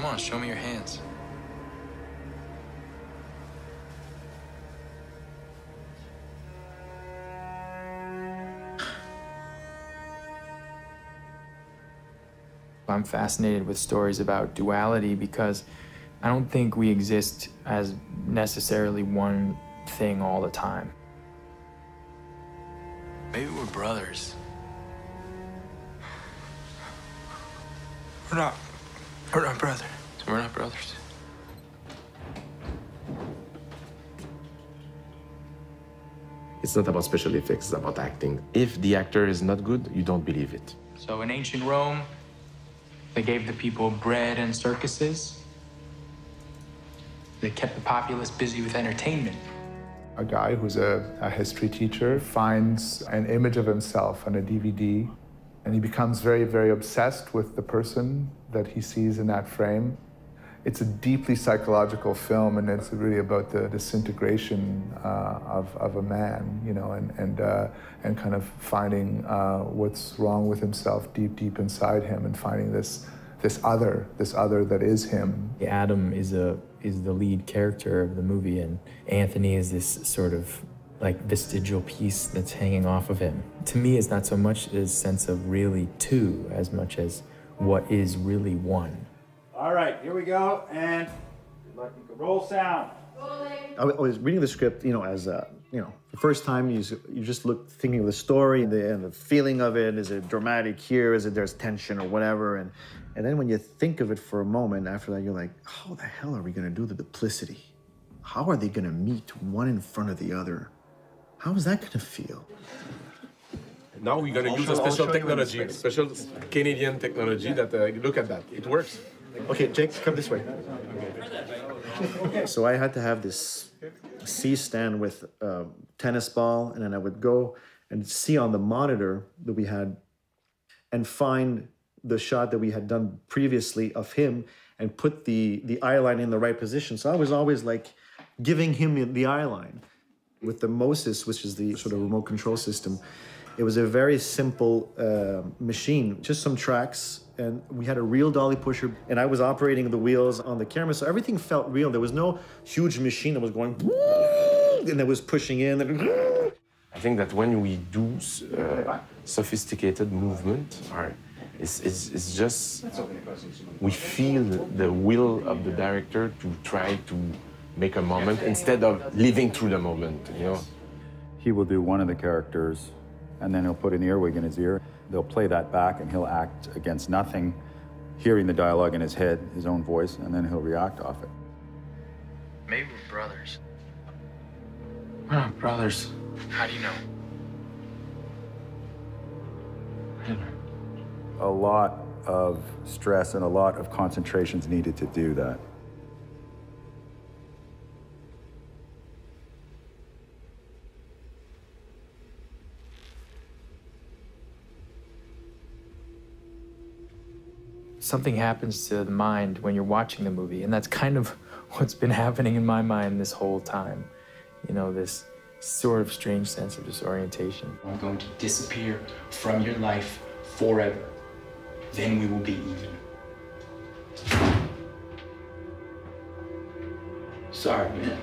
on, show me your hands. I'm fascinated with stories about duality because I don't think we exist as necessarily one thing all the time. Maybe we're brothers. We're not brothers. We're not brothers. It's not about special effects, it's about acting. If the actor is not good, you don't believe it. So in ancient Rome, they gave the people bread and circuses. They kept the populace busy with entertainment. A guy who's a history teacher finds an image of himself on a DVD, and he becomes very, very obsessed with the person that he sees in that frame. It's a deeply psychological film, and it's really about the disintegration of a man, you know, and kind of finding what's wrong with himself deep inside him, and finding this other that is him. Adam is the lead character of the movie, and Anthony is this sort of like vestigial piece that's hanging off of him. To me, it's not so much a sense of really two as much as what is really one. All right, here we go, and roll sound. I was reading the script, you know, as you know, the first time you just thinking of the story and the feeling of it. Is it dramatic here? Is it there's tension or whatever? And then when you think of it for a moment after that, you're like, how the hell are we gonna do the duplicity? How are they gonna meet one in front of the other? How is that gonna feel? Now we're gonna use a special technology, special Canadian technology that, look at that, it works. Okay, Jake, come this way. So I had to have this C-stand with a tennis ball, and then I would go and see on the monitor that we had and find the shot that we had done previously of him and put the eye line in the right position. So I was always like giving him the eye line. With the Moses, which is the sort of remote control system, it was a very simple machine, just some tracks, and we had a real dolly pusher, and I was operating the wheels on the camera, so everything felt real. There was no huge machine that was going and that was pushing in. I think that when we do sophisticated movement, it's just, we feel the will of the director to try to make a moment instead of living through the moment, you know? He will do one of the characters, and then he'll put an earwig in his ear. They'll play that back, and he'll act against nothing, hearing the dialogue in his head, his own voice, and then he'll react off it. Maybe we're brothers. We're not brothers. How do you know? I don't know. A lot of stress and a lot of concentration's needed to do that. Something happens to the mind when you're watching the movie, and that's kind of what's been happening in my mind this whole time. You know, this sort of strange sense of disorientation. I'm going to disappear from your life forever. Then we will be even. Sorry, man.